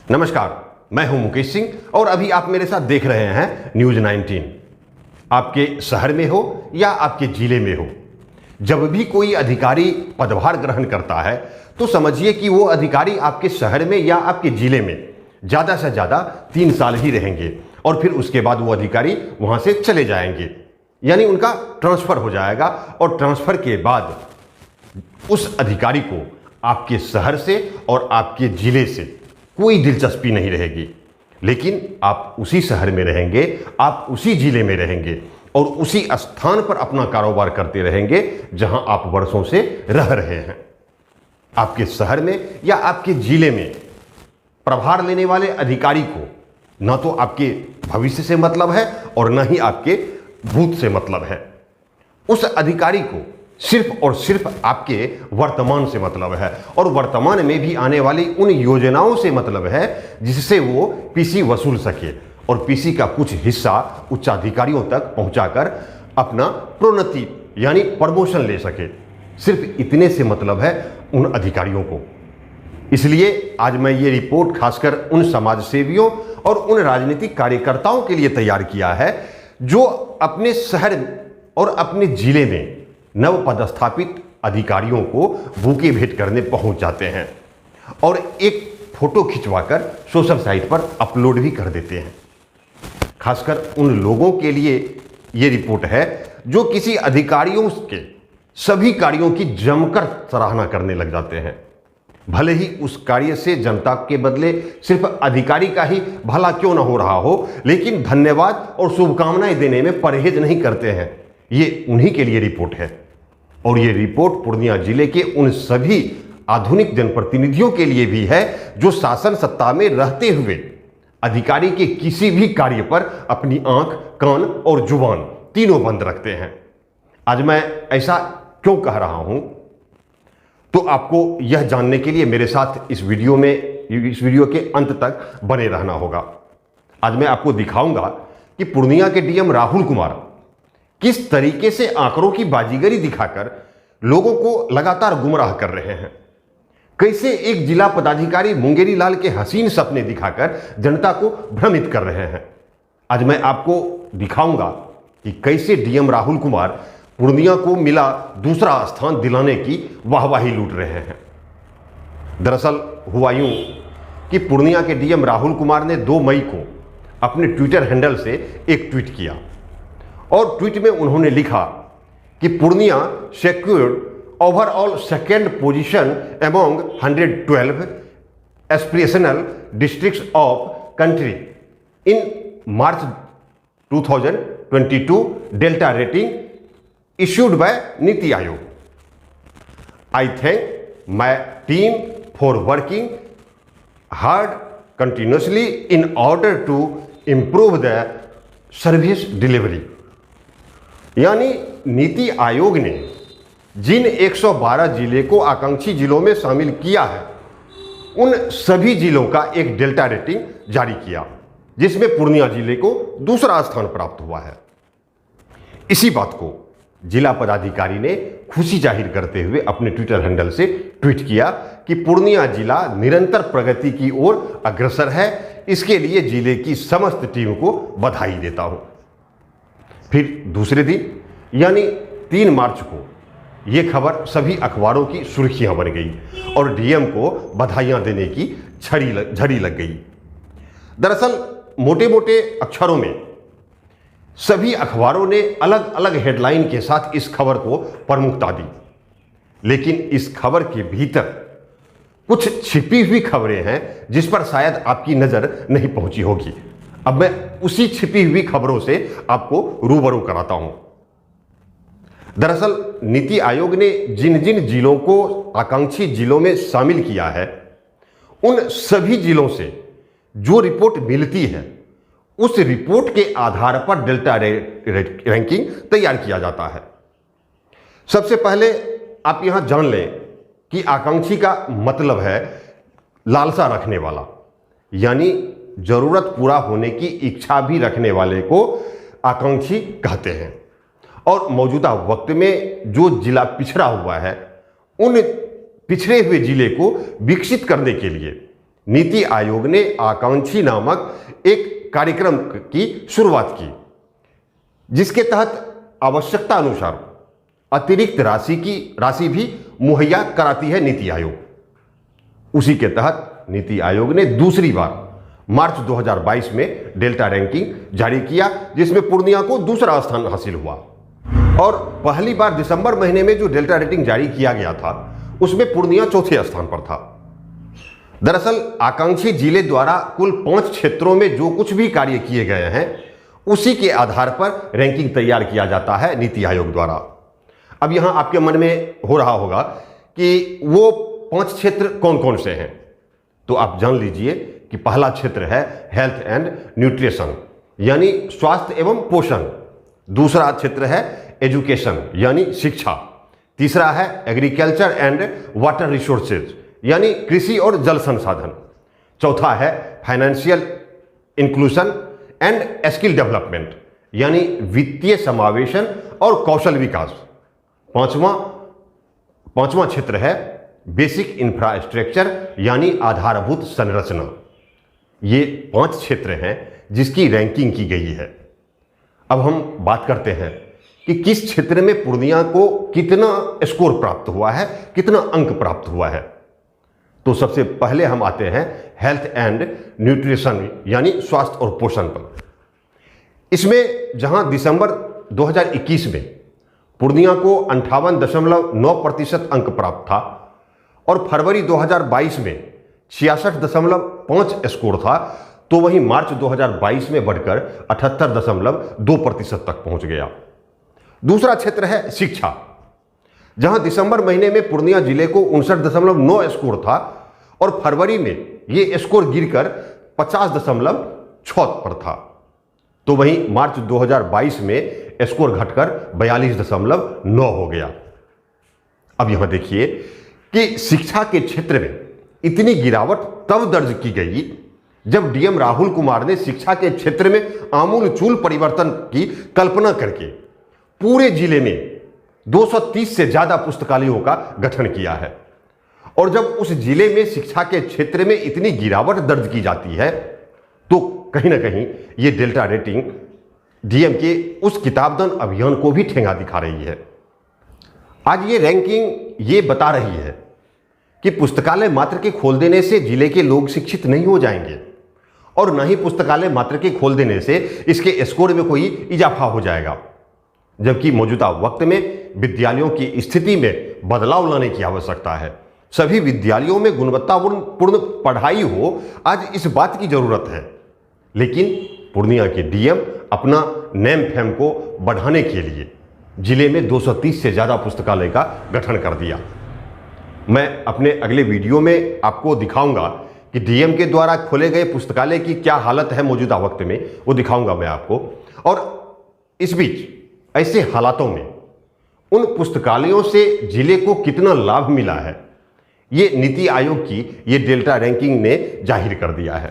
नमस्कार, मैं हूं मुकेश सिंह और अभी आप मेरे साथ देख रहे हैं न्यूज 19। आपके शहर में हो या आपके जिले में हो, जब भी कोई अधिकारी पदभार ग्रहण करता है तो समझिए कि वो अधिकारी आपके शहर में या आपके जिले में ज़्यादा से ज़्यादा 3 साल ही रहेंगे और फिर उसके बाद वो अधिकारी वहाँ से चले जाएंगे, यानी उनका ट्रांसफ़र हो जाएगा। और ट्रांसफ़र के बाद उस अधिकारी को आपके शहर से और आपके जिले से कोई दिलचस्पी नहीं रहेगी, लेकिन आप उसी शहर में रहेंगे, आप उसी जिले में रहेंगे और उसी स्थान पर अपना कारोबार करते रहेंगे जहां आप वर्षों से रह रहे हैं। आपके शहर में या आपके जिले में प्रभार लेने वाले अधिकारी को न तो आपके भविष्य से मतलब है और न ही आपके भूत से मतलब है। उस अधिकारी को सिर्फ और सिर्फ आपके वर्तमान से मतलब है और वर्तमान में भी आने वाली उन योजनाओं से मतलब है जिससे वो पीसी वसूल सके और पीसी का कुछ हिस्सा उच्चाधिकारियों तक पहुंचाकर अपना प्रोन्नति यानी प्रमोशन ले सके। सिर्फ इतने से मतलब है उन अधिकारियों को। इसलिए आज मैं ये रिपोर्ट खासकर उन समाज सेवियों और उन राजनीतिक कार्यकर्ताओं के लिए तैयार किया है जो अपने शहर और अपने जिले में नव पदस्थापित अधिकारियों को बुके भेंट करने पहुंच जाते हैं और एक फोटो खिंचवाकर सोशल साइट पर अपलोड भी कर देते हैं। खासकर उन लोगों के लिए ये रिपोर्ट है जो किसी अधिकारियों के सभी कार्यों की जमकर सराहना करने लग जाते हैं, भले ही उस कार्य से जनता के बदले सिर्फ अधिकारी का ही भला क्यों ना हो रहा हो, लेकिन धन्यवाद और शुभकामनाएं देने में परहेज नहीं करते हैं। ये उन्हीं के लिए रिपोर्ट है और ये रिपोर्ट पूर्णिया जिले के उन सभी आधुनिक जनप्रतिनिधियों के लिए भी है जो शासन सत्ता में रहते हुए अधिकारी के किसी भी कार्य पर अपनी आंख, कान और जुबान तीनों बंद रखते हैं। आज मैं ऐसा क्यों कह रहा हूं, तो आपको यह जानने के लिए मेरे साथ इस वीडियो के अंत तक बने रहना होगा। आज मैं आपको दिखाऊंगा कि पूर्णिया के डीएम राहुल कुमार किस तरीके से आंकड़ों की बाजीगरी दिखाकर लोगों को लगातार गुमराह कर रहे हैं, कैसे एक जिला पदाधिकारी मुंगेरी लाल के हसीन सपने दिखाकर जनता को भ्रमित कर रहे हैं। आज मैं आपको दिखाऊंगा कि कैसे डीएम राहुल कुमार पूर्णिया को मिला दूसरा स्थान दिलाने की वाहवाही लूट रहे हैं। दरअसल हुआ यूं कि पूर्णिया के डीएम राहुल कुमार ने 2 मई को अपने ट्विटर हैंडल से एक ट्वीट किया और ट्वीट में उन्होंने लिखा कि Purnia secured overall second position among 112 aspirational districts of country in March 2022 delta rating issued by NITI Aayog. I thank my team for working hard continuously in order to improve the service delivery। यानी नीति आयोग ने जिन 112 जिले को आकांक्षी जिलों में शामिल किया है उन सभी जिलों का एक डेल्टा रेटिंग जारी किया, जिसमें पूर्णिया जिले को दूसरा स्थान प्राप्त हुआ है। इसी बात को जिला पदाधिकारी ने खुशी जाहिर करते हुए अपने ट्विटर हैंडल से ट्वीट किया कि पूर्णिया जिला निरंतर प्रगति की ओर अग्रसर है, इसके लिए जिले की समस्त टीम को बधाई देता हूं। फिर दूसरे दिन यानी 3 मार्च को यह खबर सभी अखबारों की सुर्खियां बन गई और डीएम को बधाइयां देने की झड़ी लग गई। दरअसल मोटे मोटे अक्षरों में सभी अखबारों ने अलग अलग हेडलाइन के साथ इस खबर को प्रमुखता दी, लेकिन इस खबर के भीतर कुछ छिपी हुई खबरें हैं जिस पर शायद आपकी नजर नहीं पहुंची होगी। अब मैं उसी छिपी हुई खबरों से आपको रूबरू कराता हूं। दरअसल नीति आयोग ने जिन जिन जिलों को आकांक्षी जिलों में शामिल किया है उन सभी जिलों से जो रिपोर्ट मिलती है उस रिपोर्ट के आधार पर डेल्टा रैंकिंग तैयार किया जाता है। सबसे पहले आप यहां जान लें कि आकांक्षी का मतलब है लालसा रखने वाला, यानी जरूरत पूरा होने की इच्छा भी रखने वाले को आकांक्षी कहते हैं। और मौजूदा वक्त में जो जिला पिछड़ा हुआ है उन पिछड़े हुए जिले को विकसित करने के लिए नीति आयोग ने आकांक्षी नामक एक कार्यक्रम की शुरुआत की, जिसके तहत आवश्यकता अनुसार अतिरिक्त राशि भी मुहैया कराती है नीति आयोग। उसी के तहत नीति आयोग ने दूसरी बार मार्च 2022 में डेल्टा रैंकिंग जारी किया, जिसमें पूर्णिया को दूसरा स्थान हासिल हुआ। और पहली बार दिसंबर महीने में जो डेल्टा रेटिंग जारी किया गया था, उसमें पूर्णिया चौथे स्थान पर था। दरअसल आकांक्षी जिले द्वारा कुल 5 क्षेत्रों में जो कुछ भी कार्य किए गए हैं, उसी के आधार पर रैंकिंग तैयार किया जाता है नीति आयोग द्वारा। अब यहां आपके मन में हो रहा होगा कि वो 5 क्षेत्र कौन कौन से हैं, तो आप जान लीजिए कि पहला क्षेत्र है हेल्थ एंड न्यूट्रिशन, यानी स्वास्थ्य एवं पोषण। दूसरा क्षेत्र है एजुकेशन, यानी शिक्षा। तीसरा है एग्रीकल्चर एंड वाटर रिसोर्सेज, यानी कृषि और जल संसाधन। चौथा है financial inclusion and skill development, यानी वित्तीय समावेशन और कौशल विकास। पांचवा क्षेत्र है बेसिक इंफ्रास्ट्रक्चर, यानी आधारभूत संरचना। ये 5 क्षेत्र हैं जिसकी रैंकिंग की गई है। अब हम बात करते हैं कि किस क्षेत्र में पूर्णिया को कितना स्कोर प्राप्त हुआ है, कितना अंक प्राप्त हुआ है। तो सबसे पहले हम आते हैं हेल्थ एंड न्यूट्रिशन, यानी स्वास्थ्य और पोषण पर। इसमें जहां दिसंबर 2021 में पूर्णिया को 58.9% अंक प्राप्त था और फरवरी 2022 में 66.5 स्कोर था, तो वहीं मार्च 2022 में बढ़कर 78.2% तक पहुंच गया। दूसरा क्षेत्र है शिक्षा, जहां दिसंबर महीने में पूर्णिया जिले को 59.9 स्कोर था और फरवरी में यह स्कोर गिरकर 50.6 पर था, तो वहीं मार्च 2022 में स्कोर घटकर 42.9 हो गया। अब यहां देखिए कि शिक्षा के क्षेत्र में इतनी गिरावट तब दर्ज की गई जब डीएम राहुल कुमार ने शिक्षा के क्षेत्र में आमूलचूल परिवर्तन की कल्पना करके पूरे जिले में 230 से ज्यादा पुस्तकालयों का गठन किया है। और जब उस जिले में शिक्षा के क्षेत्र में इतनी गिरावट दर्ज की जाती है, तो कहीं ना कहीं ये डेल्टा रेटिंग डीएम के उस किताबदान अभियान को भी ठेंगा दिखा रही है। आज ये रैंकिंग ये बता रही है कि पुस्तकालय मात्र के खोल देने से जिले के लोग शिक्षित नहीं हो जाएंगे और न ही पुस्तकालय मात्र के खोल देने से इसके स्कोर में कोई इजाफा हो जाएगा, जबकि मौजूदा वक्त में विद्यालयों की स्थिति में बदलाव लाने की आवश्यकता है। सभी विद्यालयों में गुणवत्तापूर्ण पढ़ाई हो, आज इस बात की जरूरत है। लेकिन पूर्णिया के डीएम अपना नेम फेम को बढ़ाने के लिए जिले में 230 से ज्यादा पुस्तकालय का गठन कर दिया। मैं अपने अगले वीडियो में आपको दिखाऊंगा कि डीएम के द्वारा खोले गए पुस्तकालय की क्या हालत है मौजूदा वक्त में, वो दिखाऊंगा मैं आपको। और इस बीच ऐसे हालातों में उन पुस्तकालयों से जिले को कितना लाभ मिला है, ये नीति आयोग की ये डेल्टा रैंकिंग ने जाहिर कर दिया है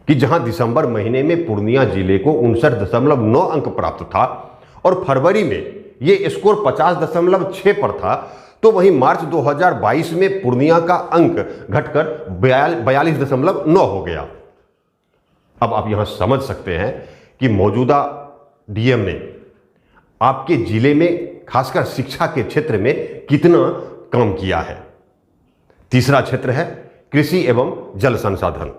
कि जहां दिसंबर महीने में पूर्णिया जिले को 59.9 अंक प्राप्त था और फरवरी में ये स्कोर 50.6 पर था, तो वहीं मार्च 2022 में पूर्णिया का अंक घटकर 42.9 हो गया। अब आप यहां समझ सकते हैं कि मौजूदा डीएम ने आपके जिले में खासकर शिक्षा के क्षेत्र में कितना काम किया है। तीसरा क्षेत्र है कृषि एवं जल संसाधन,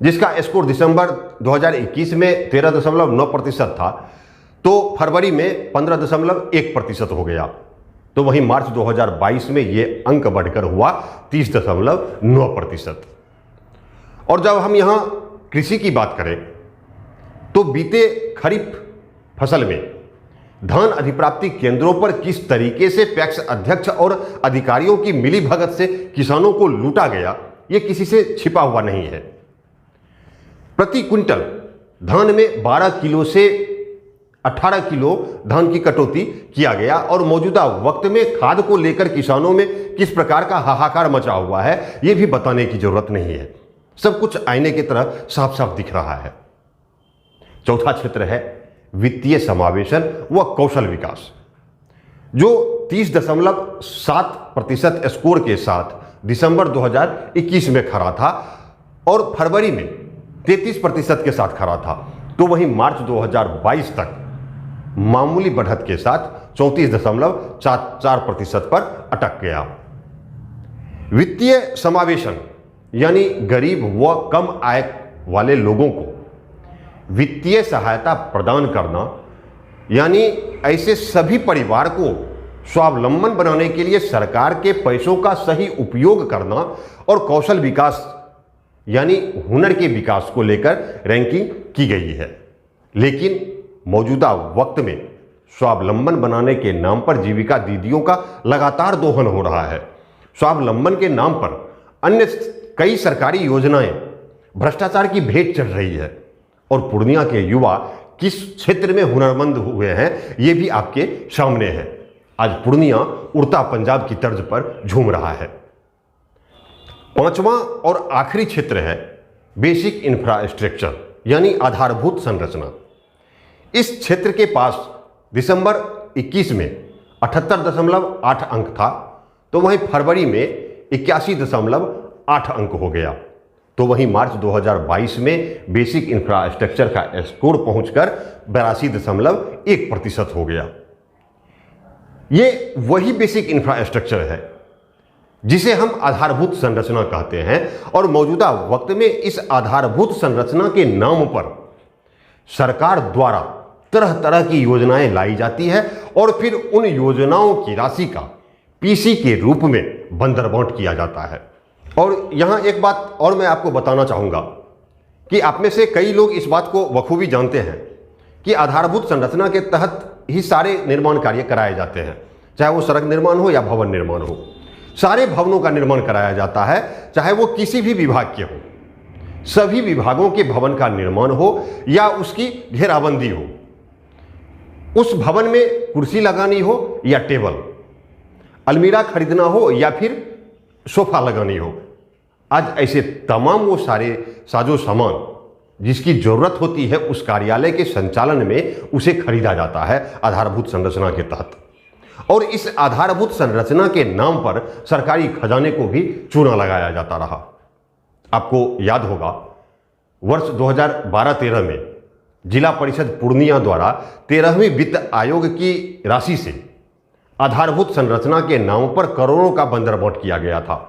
जिसका स्कोर दिसंबर 2021 में 13.9% था, तो फरवरी में 15.1% हो गया। तो वहीं मार्च 2022 में यह अंक बढ़कर हुआ 30.9%। और जब हम यहां कृषि की बात करें तो बीते खरीफ फसल में धान अधिप्राप्ति केंद्रों पर किस तरीके से पैक्स अध्यक्ष और अधिकारियों की मिलीभगत से किसानों को लूटा गया, यह किसी से छिपा हुआ नहीं है। प्रति क्विंटल धान में 12 किलो से 18 किलो धान की कटौती किया गया और मौजूदा वक्त में खाद को लेकर किसानों में किस प्रकार का हाहाकार मचा हुआ है, यह भी बताने की जरूरत नहीं है। सब कुछ आईने की तरह साफ साफ दिख रहा है। चौथा क्षेत्र है वित्तीय समावेशन व कौशल विकास, जो 30.7% स्कोर के साथ दिसंबर 2021 में खरा था और फरवरी में 33% के साथ खरा था, तो वहीं मार्च 2022 तक मामूली बढ़त के साथ 34.44% पर अटक गया। वित्तीय समावेशन यानी गरीब व कम आय वाले लोगों को वित्तीय सहायता प्रदान करना, यानी ऐसे सभी परिवार को स्वावलंबन बनाने के लिए सरकार के पैसों का सही उपयोग करना और कौशल विकास यानी हुनर के विकास को लेकर रैंकिंग की गई है। लेकिन मौजूदा वक्त में स्वावलंबन बनाने के नाम पर जीविका दीदियों का लगातार दोहन हो रहा है। स्वावलंबन के नाम पर अन्य कई सरकारी योजनाएं भ्रष्टाचार की भेंट चढ़ रही है और पूर्णिया के युवा किस क्षेत्र में हुनरमंद हुए हैं ये भी आपके सामने है। आज पूर्णिया उड़ता पंजाब की तर्ज पर झूम रहा है। पांचवां और आखिरी क्षेत्र है बेसिक इंफ्रास्ट्रक्चर यानी आधारभूत संरचना। इस क्षेत्र के पास दिसंबर 21 में 78.8 अंक था, तो वहीं फरवरी में 81.8 अंक हो गया, तो वहीं मार्च 2022 में बेसिक इंफ्रास्ट्रक्चर का स्कोर पहुंचकर 82.1% हो गया। ये वही बेसिक इंफ्रास्ट्रक्चर है जिसे हम आधारभूत संरचना कहते हैं और मौजूदा वक्त में इस आधारभूत संरचना के नाम पर सरकार द्वारा तरह तरह की योजनाएं लाई जाती है और फिर उन योजनाओं की राशि का पीसी के रूप में बंदरबांट किया जाता है। और यहां एक बात और मैं आपको बताना चाहूंगा कि आप में से कई लोग इस बात को बखूबी जानते हैं कि आधारभूत संरचना के तहत ही सारे निर्माण कार्य कराए जाते हैं, चाहे वो सड़क निर्माण हो या भवन निर्माण हो। सारे भवनों का निर्माण कराया जाता है, चाहे वो किसी भी विभाग के हो। सभी विभागों के भवन का निर्माण हो या उसकी घेराबंदी हो, उस भवन में कुर्सी लगानी हो या टेबल, अलमीरा खरीदना हो या फिर सोफा लगानी हो, आज ऐसे तमाम वो सारे साजो सामान जिसकी जरूरत होती है उस कार्यालय के संचालन में उसे खरीदा जाता है आधारभूत संरचना के तहत। और इस आधारभूत संरचना के नाम पर सरकारी खजाने को भी चूना लगाया जाता रहा। आपको याद होगा वर्ष 2012-13 में जिला परिषद पूर्णिया द्वारा 13वीं वित्त आयोग की राशि से आधारभूत संरचना के नाम पर करोड़ों का बंदरबांट किया गया था।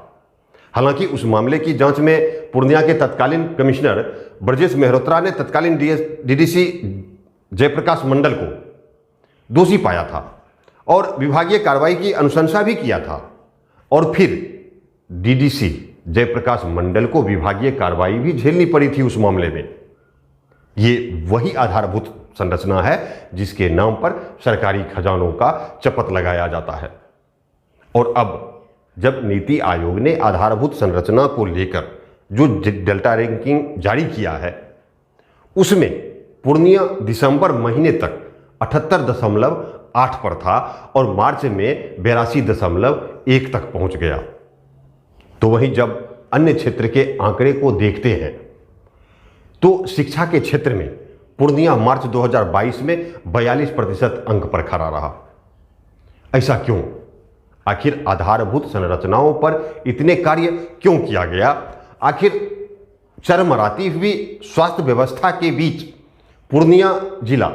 हालांकि उस मामले की जांच में पूर्णिया के तत्कालीन कमिश्नर ब्रजेश मेहरोत्रा ने तत्कालीन डीडीसी जयप्रकाश मंडल को दोषी पाया था और विभागीय कार्रवाई की अनुशंसा भी किया था, और फिर डीडीसी जयप्रकाश मंडल को विभागीय कार्रवाई भी झेलनी पड़ी थी उस मामले में। ये वही आधारभूत संरचना है जिसके नाम पर सरकारी खजानों का चपत लगाया जाता है। और अब जब नीति आयोग ने आधारभूत संरचना को लेकर जो डेल्टा रैंकिंग जारी किया है उसमें पूर्णिया दिसंबर महीने तक 78.8 पर था और मार्च में 82.1 तक पहुंच गया। तो वहीं जब अन्य क्षेत्र के आंकड़े को देखते हैं तो शिक्षा के क्षेत्र में पूर्णिया मार्च 2022 में 42% अंक पर खड़ा रहा। ऐसा क्यों? आखिर आधारभूत संरचनाओं पर इतने कार्य क्यों किया गया? आखिर चरमराती हुई स्वास्थ्य व्यवस्था के बीच पूर्णिया जिला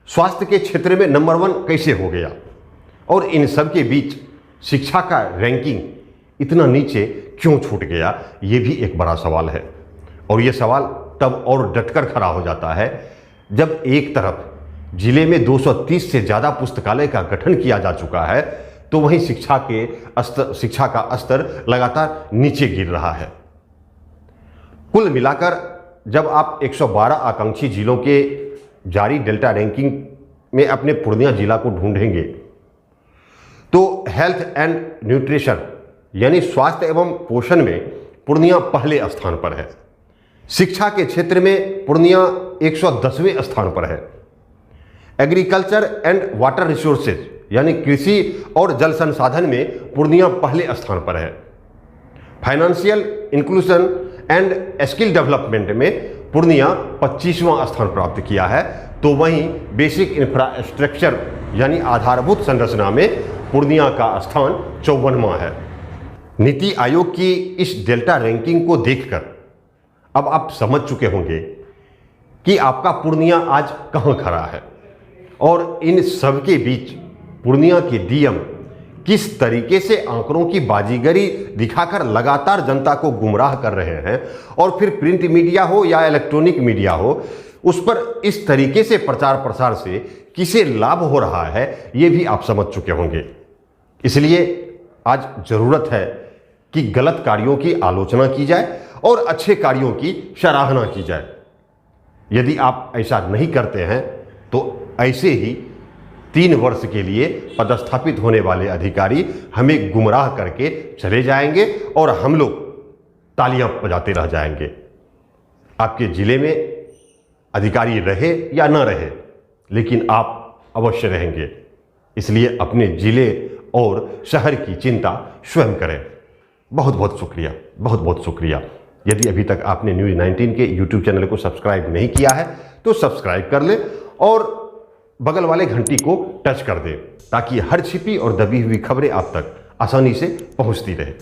स्वास्थ्य के क्षेत्र में नंबर 1 कैसे हो गया? और इन सब के बीच शिक्षा का रैंकिंग इतना नीचे क्यों छूट गया? ये भी एक बड़ा सवाल है। और ये सवाल तब और डटकर खड़ा हो जाता है जब एक तरफ जिले में 230 से ज़्यादा पुस्तकालय का गठन किया जा चुका है, तो वहीं शिक्षा का स्तर लगातार नीचे गिर रहा है। कुल मिलाकर जब आप 112 आकांक्षी जिलों के जारी डेल्टा रैंकिंग में अपने पूर्णिया जिला को ढूंढेंगे तो हेल्थ एंड न्यूट्रिशन यानी स्वास्थ्य एवं पोषण में पूर्णिया पहले स्थान पर है। शिक्षा के क्षेत्र में पूर्णिया 110वें स्थान पर है। एग्रीकल्चर एंड वाटर रिसोर्सेज यानी कृषि और जल संसाधन में पूर्णिया पहले स्थान पर है। Financial inclusion and skill development में पूर्णिया 25वां स्थान प्राप्त किया है। तो वहीं बेसिक इंफ्रास्ट्रक्चर यानी आधारभूत संरचना में पूर्णिया का स्थान 54वां है। नीति आयोग की इस डेल्टा रैंकिंग को देखकर अब आप समझ चुके होंगे कि आपका पूर्णिया आज कहां खड़ा है और इन सब के बीच पूर्णिया के डीएम किस तरीके से आंकड़ों की बाजीगरी दिखाकर लगातार जनता को गुमराह कर रहे हैं और फिर प्रिंट मीडिया हो या इलेक्ट्रॉनिक मीडिया हो उस पर इस तरीके से प्रचार प्रसार से किसे लाभ हो रहा है ये भी आप समझ चुके होंगे। इसलिए आज जरूरत है कि गलत कार्यों की आलोचना की जाए और अच्छे कार्यों की सराहना की जाए। यदि आप ऐसा नहीं करते हैं तो ऐसे ही 3 वर्ष के लिए पदस्थापित होने वाले अधिकारी हमें गुमराह करके चले जाएंगे और हम लोग तालियां बजाते रह जाएंगे। आपके जिले में अधिकारी रहे या न रहे, लेकिन आप अवश्य रहेंगे। इसलिए अपने जिले और शहर की चिंता स्वयं करें। बहुत बहुत शुक्रिया, बहुत बहुत शुक्रिया। यदि अभी तक आपने न्यूज़ 19 के यूट्यूब चैनल को सब्सक्राइब नहीं किया है तो सब्सक्राइब कर लें और बगल वाले घंटी को टच कर दें ताकि हर छिपी और दबी हुई खबरें आप तक आसानी से पहुंचती रहे।